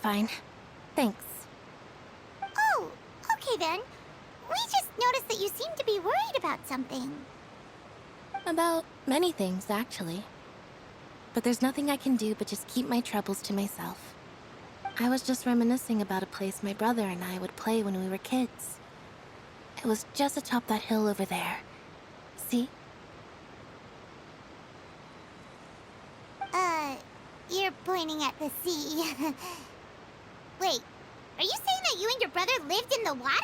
fine. Thanks. Oh, okay then. We just noticed that you seem to be worried about something. About many things, actually. But there's nothing I can do but just keep my troubles to myself. I was just reminiscing about a place my brother and I would play when we were kids. It was just atop that hill over there. See? You're pointing at the sea. Wait, are you saying that you and your brother lived in the water?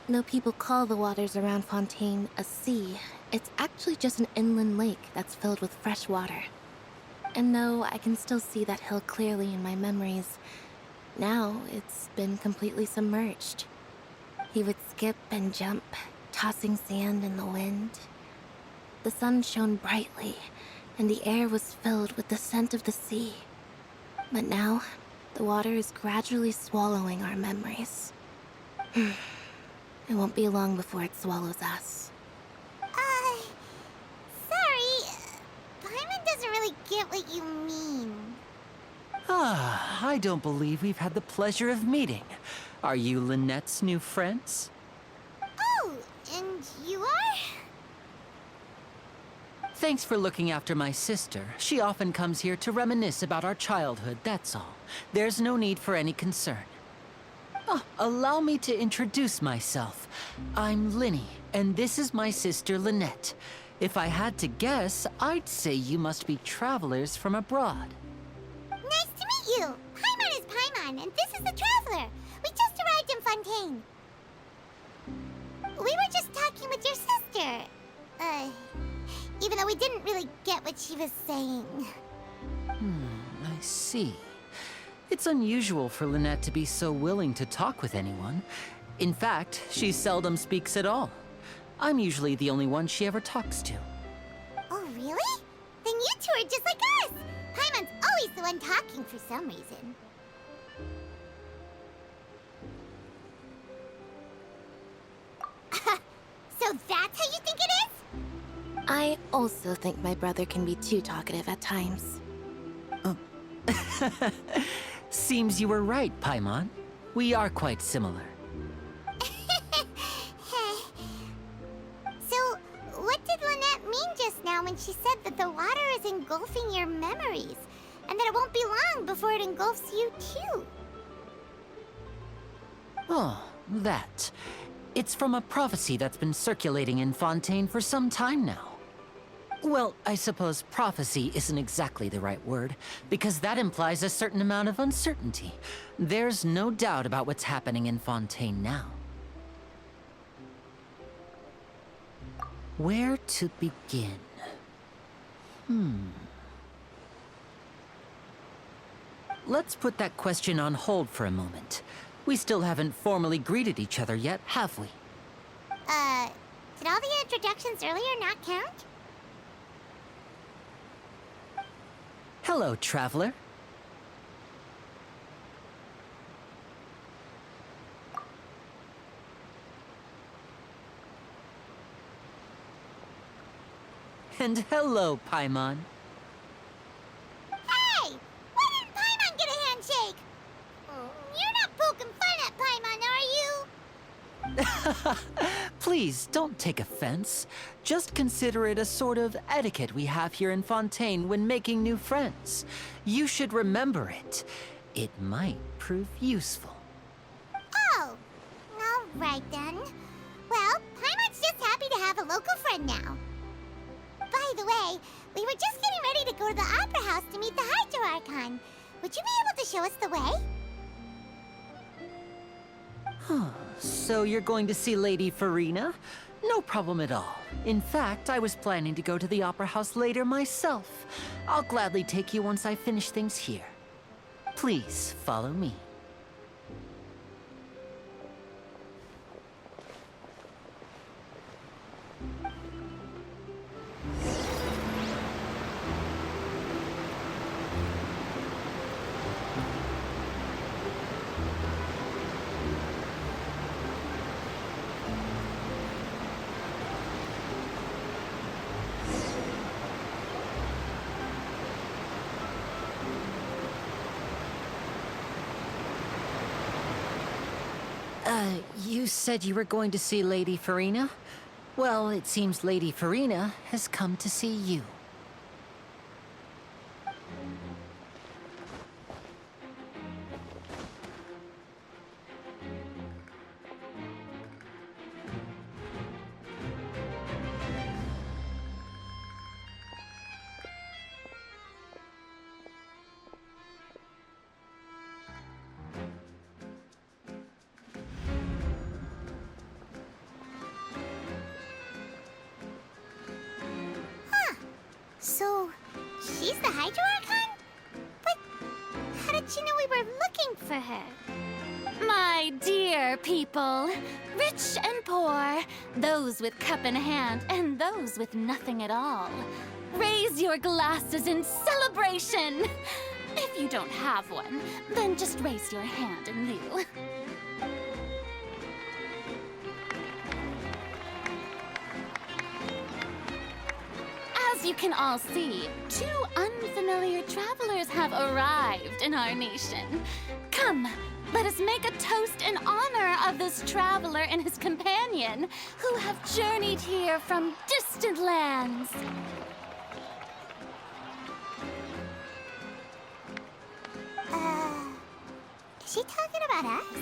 No, people call the waters around Fontaine a sea. It's actually just an inland lake that's filled with fresh water. And no, I can still see that hill clearly in my memories. Now, it's been completely submerged. He would skip and jump, tossing sand in the wind. The sun shone brightly, and the air was filled with the scent of the sea. But now, the water is gradually swallowing our memories. It won't be long before it swallows us. Sorry. Paimon doesn't really get what you mean. I don't believe we've had the pleasure of meeting. Are you Lynette's new friends? Oh, and you are? Thanks for looking after my sister. She often comes here to reminisce about our childhood, that's all. There's no need for any concern. Allow me to introduce myself. I'm Linny, and this is my sister Lynette. If I had to guess, I'd say you must be travelers from abroad. Nice to meet you. Paimon is Paimon, and this is the Traveler. We just arrived in Fontaine. We were just talking with your sister. Even though we didn't really get what she was saying. I see. It's unusual for Lynette to be so willing to talk with anyone. In fact, she seldom speaks at all. I'm usually the only one she ever talks to. Oh, really? Then you two are just like us! Paimon's always the one talking for some reason. So that's how you think it is? I also think my brother can be too talkative at times. Seems you were right, Paimon. We are quite similar. So, what did Lynette mean just now when she said that the water is engulfing your memories, and that it won't be long before it engulfs you too? Oh, that. It's from a prophecy that's been circulating in Fontaine for some time now. Well, I suppose prophecy isn't exactly the right word, because that implies a certain amount of uncertainty. There's no doubt about what's happening in Fontaine now. Where to begin? Let's put that question on hold for a moment. We still haven't formally greeted each other yet, have we? Did all the introductions earlier not count? Hello, Traveler. And hello, Paimon. Hey! Why didn't Paimon get a handshake? You're not poking fun at Paimon, are you? Please, don't take offense. Just consider it a sort of etiquette we have here in Fontaine when making new friends. You should remember it. It might prove useful. Oh, all right then. Well, Paimon's just happy to have a local friend now. By the way, we were just getting ready to go to the Opera House to meet the Hydro Archon. Would you be able to show us the way? So you're going to see Lady Farina? No problem at all. In fact, I was planning to go to the Opera House later myself. I'll gladly take you once I finish things here. Please, follow me. You said you were going to see Lady Farina? Well, it seems Lady Farina has come to see you. So, she's the Hydro Archon? But how did she know we were looking for her? My dear people, rich and poor, those with cup in hand and those with nothing at all, raise your glasses in celebration. If you don't have one, then just raise your hand in lieu. As you can all see, two unfamiliar travelers have arrived in our nation. Come, let us make a toast in honor of this traveler and his companion, who have journeyed here from distant lands. Is she talking about us?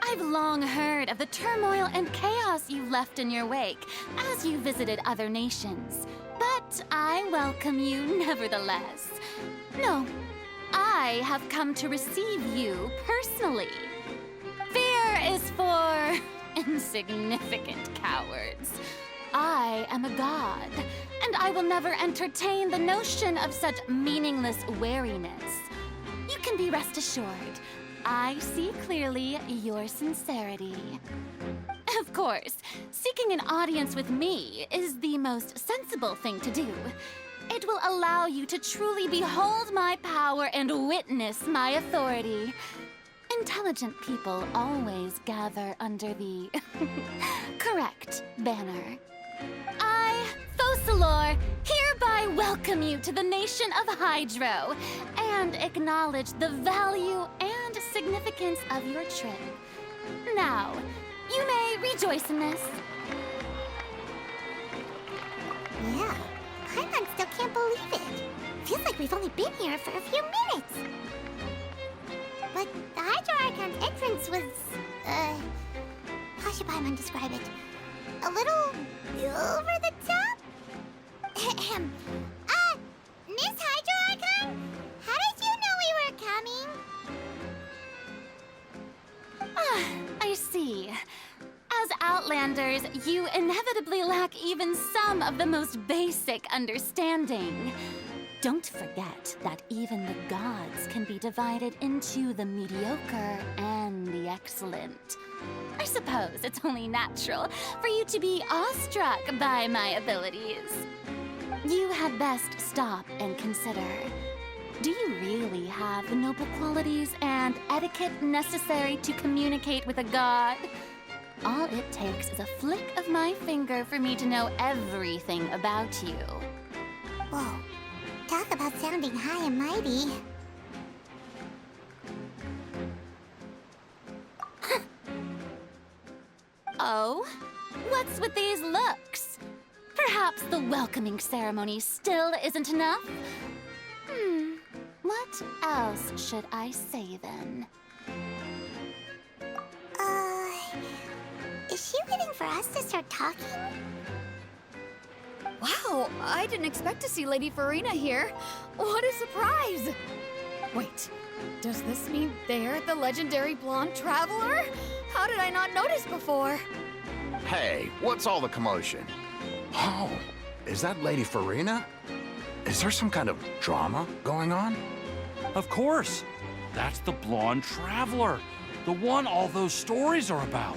I've long heard of the turmoil and chaos you left in your wake as you visited other nations. But I welcome you nevertheless. No, I have come to receive you personally. Fear is for insignificant cowards. I am a god, and I will never entertain the notion of such meaningless wariness. You can be rest assured. I see clearly your sincerity. Of course, seeking an audience with me is the most sensible thing to do. It will allow you to truly behold my power and witness my authority. Intelligent people always gather under the correct banner. I, Focalor, hereby welcome you to the nation of Hydro and acknowledge the value and significance of your trip. Now, you may rejoice in this. Yeah, Paimon still can't believe it. Feels like we've only been here for a few minutes. But the Hydro Archon's entrance was, how should Paimon describe it? A little over the top? Ahem. Miss Hydro Archon? How did you know we were coming? I see. As Outlanders, you inevitably lack even some of the most basic understanding. Don't forget that even the gods can be divided into the mediocre and the excellent. I suppose it's only natural for you to be awestruck by my abilities. You had best stop and consider. Do you really have the noble qualities and etiquette necessary to communicate with a god? All it takes is a flick of my finger for me to know everything about you. Whoa, talk about sounding high and mighty. Oh? What's with these looks? Perhaps the welcoming ceremony still isn't enough? What else should I say then? Is she waiting for us to start talking? Wow, I didn't expect to see Lady Farina here. What a surprise! Wait, does this mean they're the legendary blonde traveler? How did I not notice before? Hey, what's all the commotion? Oh, is that Lady Farina? Is there some kind of drama going on? Of course. That's the blonde traveler. The one all those stories are about.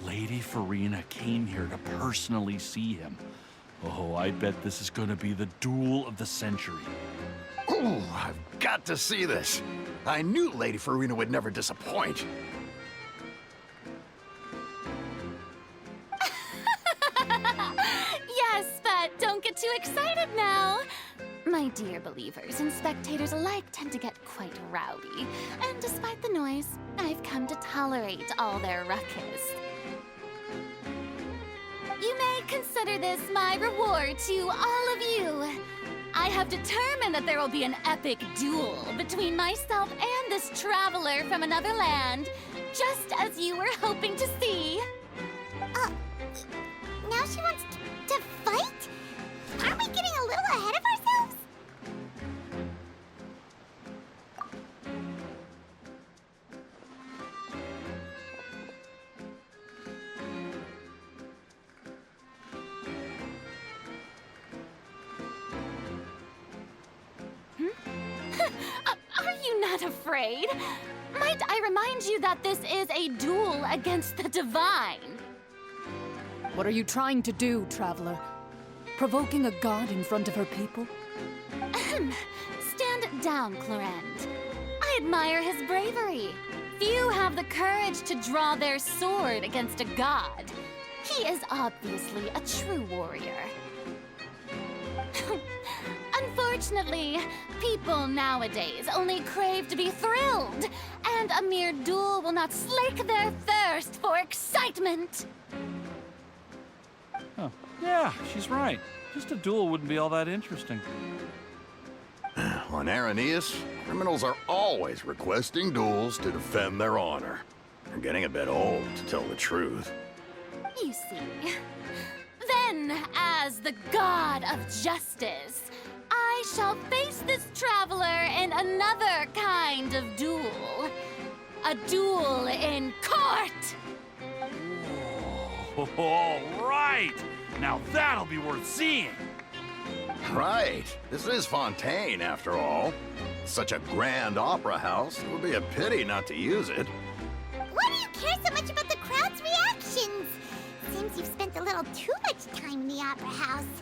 Lady Farina came here to personally see him. Oh, I bet this is gonna be the duel of the century. Ooh, I've got to see this. I knew Lady Farina would never disappoint. Yes, but don't get too excited now! My dear believers and spectators alike tend to get quite rowdy, and despite the noise, I've come to tolerate all their ruckus. You may consider this my reward to all of you. I have determined that there will be an epic duel between myself and this traveler from another land, just as you were hoping to see. Now she wants to fight? Aren't we getting a little ahead of ourselves? Are you not afraid? Might I remind you that this is a duel against the divine? What are you trying to do, traveler? Provoking a god in front of her people? Stand down, Clorend. I admire his bravery. Few have the courage to draw their sword against a god. He is obviously a true warrior. Unfortunately, people nowadays only crave to be thrilled, and a mere duel will not slake their thirst for excitement. Oh, yeah, she's right. Just a duel wouldn't be all that interesting. On Araneus, criminals are always requesting duels to defend their honor. They're getting a bit old, to tell the truth. You see. Then, as the god of justice, I shall face this traveler in another kind of duel. A duel in court! Oh, all right! Now that'll be worth seeing! Right. This is Fontaine, after all. Such a grand opera house, it would be a pity not to use it. Why do you care so much about the crowd's reactions? Seems you've spent a little too much time in the opera house.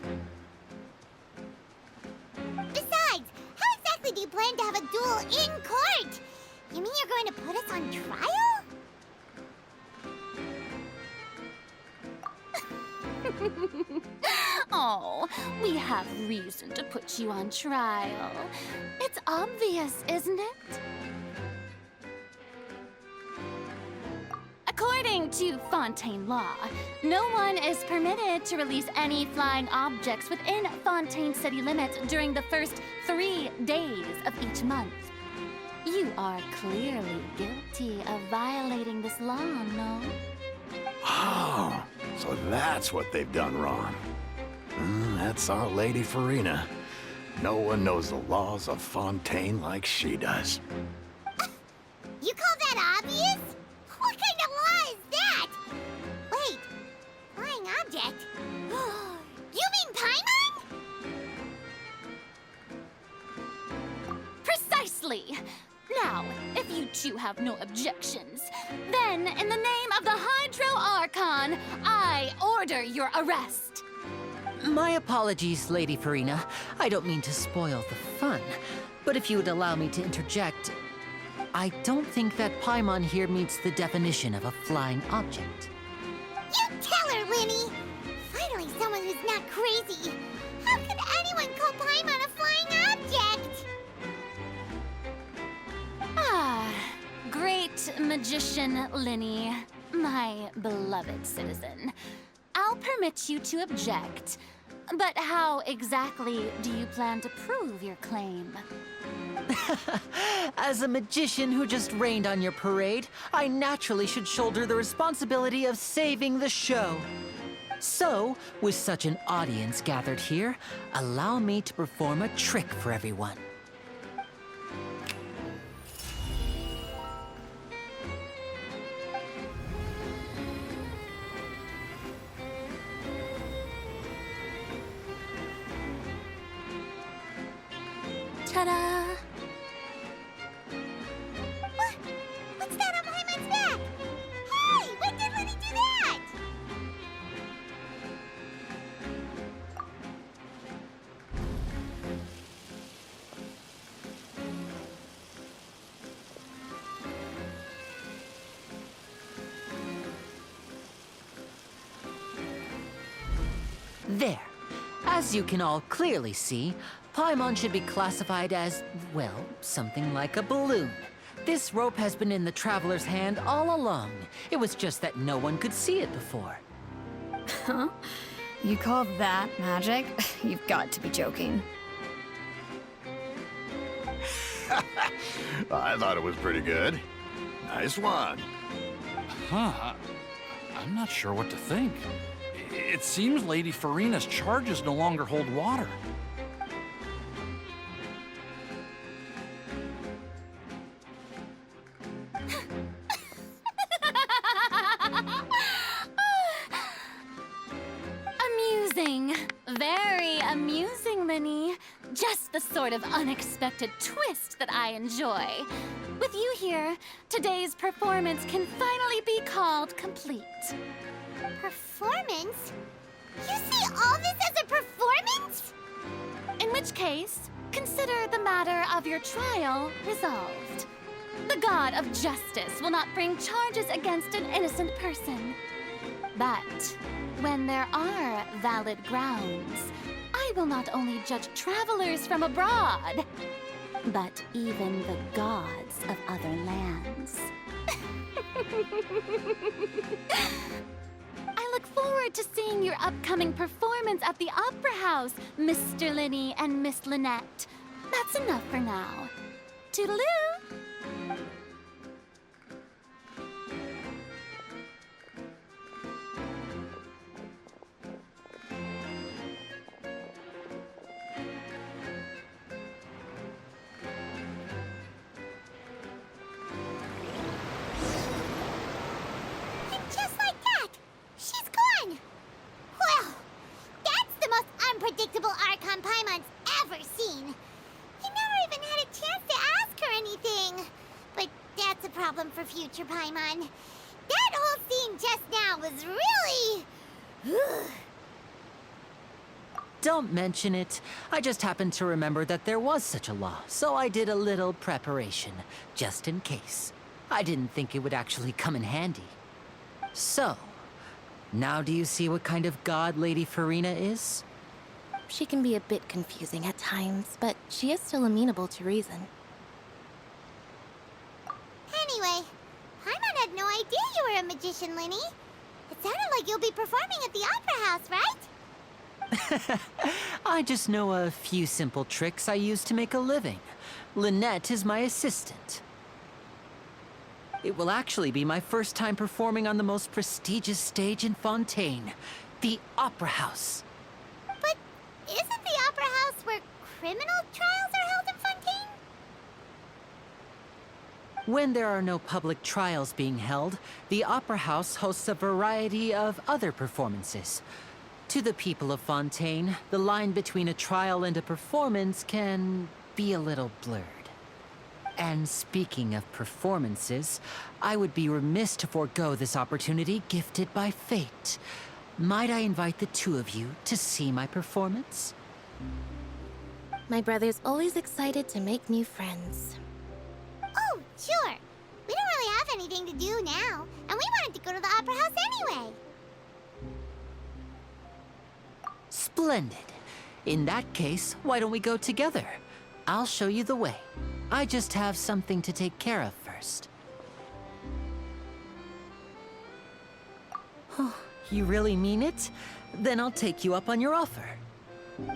Besides, how exactly do you plan to have a duel in court? You mean you're going to put us on trial? Oh, we have reason to put you on trial. It's obvious, isn't it? According to Fontaine law, no one is permitted to release any flying objects within Fontaine city limits during the first 3 days of each month. You are clearly guilty of violating this law, no? Oh, so that's what they've done wrong. That's our Lady Farina. No one knows the laws of Fontaine like she does. You call that obvious? What kind of law is that? Wait, flying object? You mean Paimon? Precisely! Now, if you two have no objections, then in the name of the Hydro Archon, I order your arrest. My apologies, Lady Farina. I don't mean to spoil the fun, but if you would allow me to interject, I don't think that Paimon here meets the definition of a flying object. You tell her, Linny! Finally someone who's not crazy. How could anyone call Paimon a flying object? Ah, great magician Linny, my beloved citizen. I'll permit you to object, but how exactly do you plan to prove your claim? As a magician who just rained on your parade, I naturally should shoulder the responsibility of saving the show. So, with such an audience gathered here, allow me to perform a trick for everyone. Ta-da! What's that on Paimon's back? Hey, when did Linny do that? There. As you can all clearly see, Paimon should be classified as, well, something like a balloon. This rope has been in the traveler's hand all along. It was just that no one could see it before. Huh? You call that magic? You've got to be joking. I thought it was pretty good. Nice one. Huh. I'm not sure what to think. It seems Lady Farina's charges no longer hold water. Amusing. Very amusing, Linny. Just the sort of unexpected twist that I enjoy. With you here, today's performance can finally be called complete. Performance? You see all this as a performance? In which case, consider the matter of your trial resolved. The god of justice will not bring charges against an innocent person. But when there are valid grounds, I will not only judge travelers from abroad, but even the gods of other lands. I look forward to seeing your upcoming performance at the Opera House, Mr. Linny and Miss Lynette. That's enough for now. Toodaloo! Just like that, she's gone. Well, that's the most unpredictable Archon Paimon's ever seen. He never even had a chance to ask her anything. But that's a problem for future Paimon. That whole scene just now was really... Don't mention it. I just happened to remember that there was such a law, so I did a little preparation, just in case. I didn't think it would actually come in handy. So, now do you see what kind of god Lady Farina is? She can be a bit confusing at times, but she is still amenable to reason. Anyway, Paimon had no idea you were a magician, Linny. It sounded like you'll be performing at the Opera House, right? I just know a few simple tricks I use to make a living. Lynette is my assistant. It will actually be my first time performing on the most prestigious stage in Fontaine, the Opera House. But isn't the Opera House where criminal trials are held in Fontaine? When there are no public trials being held, the Opera House hosts a variety of other performances. To the people of Fontaine, the line between a trial and a performance can be a little blurred. And speaking of performances, I would be remiss to forego this opportunity gifted by fate. Might I invite the two of you to see my performance? My brother's always excited to make new friends. Oh, sure. We don't really have anything to do now, and we wanted to go to the Opera House anyway. Splendid. In that case, why don't we go together? I'll show you the way. I just have something to take care of first. Oh, you really mean it? Then I'll take you up on your offer.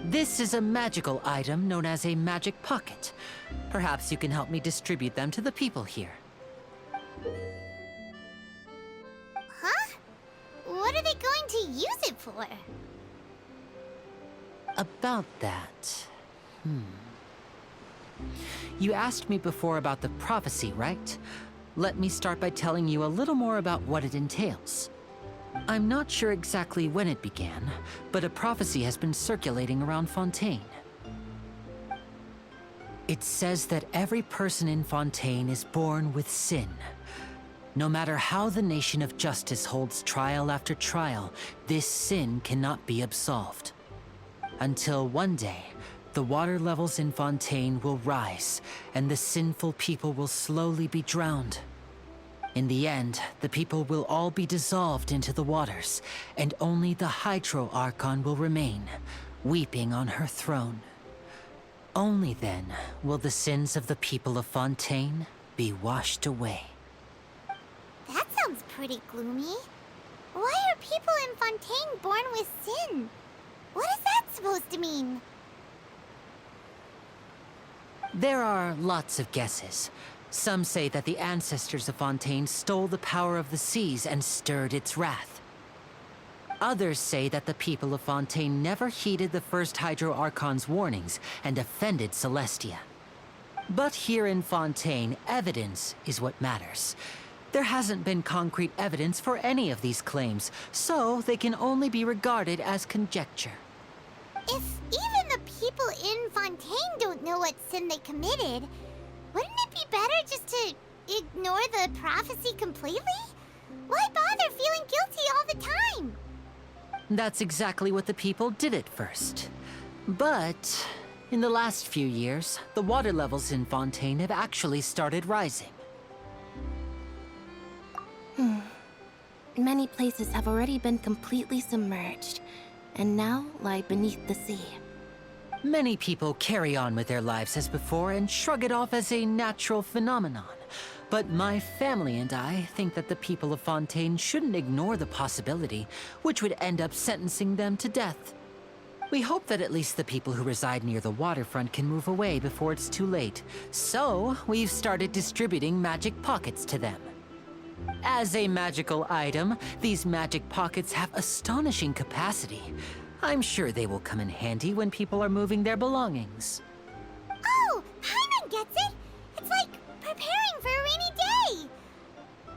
This is a magical item known as a magic pocket. Perhaps you can help me distribute them to the people here. Huh? What are they going to use it for? About that... You asked me before about the prophecy, right? Let me start by telling you a little more about what it entails. I'm not sure exactly when it began, but a prophecy has been circulating around Fontaine. It says that every person in Fontaine is born with sin. No matter how the nation of justice holds trial after trial, this sin cannot be absolved. Until one day, the water levels in Fontaine will rise, and the sinful people will slowly be drowned. In the end, the people will all be dissolved into the waters, and only the Hydro Archon will remain, weeping on her throne. Only then will the sins of the people of Fontaine be washed away. That sounds pretty gloomy. Why are people in Fontaine born with sin? What is that supposed to mean? There are lots of guesses. Some say that the ancestors of Fontaine stole the power of the seas and stirred its wrath. Others say that the people of Fontaine never heeded the first Hydro Archon's warnings and offended Celestia. But here in Fontaine, evidence is what matters. There hasn't been concrete evidence for any of these claims, so they can only be regarded as conjecture. If even the people in Fontaine don't know what sin they committed, wouldn't it be better just to ignore the prophecy completely? Why bother feeling guilty all the time? That's exactly what the people did at first. But in the last few years, the water levels in Fontaine have actually started rising. Many places have already been completely submerged, and now lie beneath the sea. Many people carry on with their lives as before and shrug it off as a natural phenomenon. But my family and I think that the people of Fontaine shouldn't ignore the possibility, which would end up sentencing them to death. We hope that at least the people who reside near the waterfront can move away before it's too late. So, we've started distributing magic pockets to them. As a magical item, these magic pockets have astonishing capacity. I'm sure they will come in handy when people are moving their belongings. Oh, Paimon gets it! It's like preparing for a rainy day!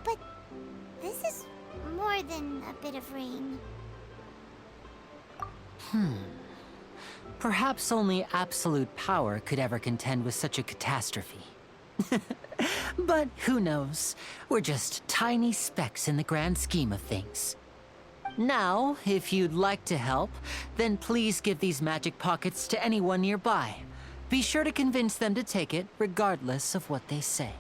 But this is more than a bit of rain. Perhaps only absolute power could ever contend with such a catastrophe. But who knows? We're just tiny specks in the grand scheme of things. Now, if you'd like to help, then please give these magic pockets to anyone nearby. Be sure to convince them to take it, regardless of what they say.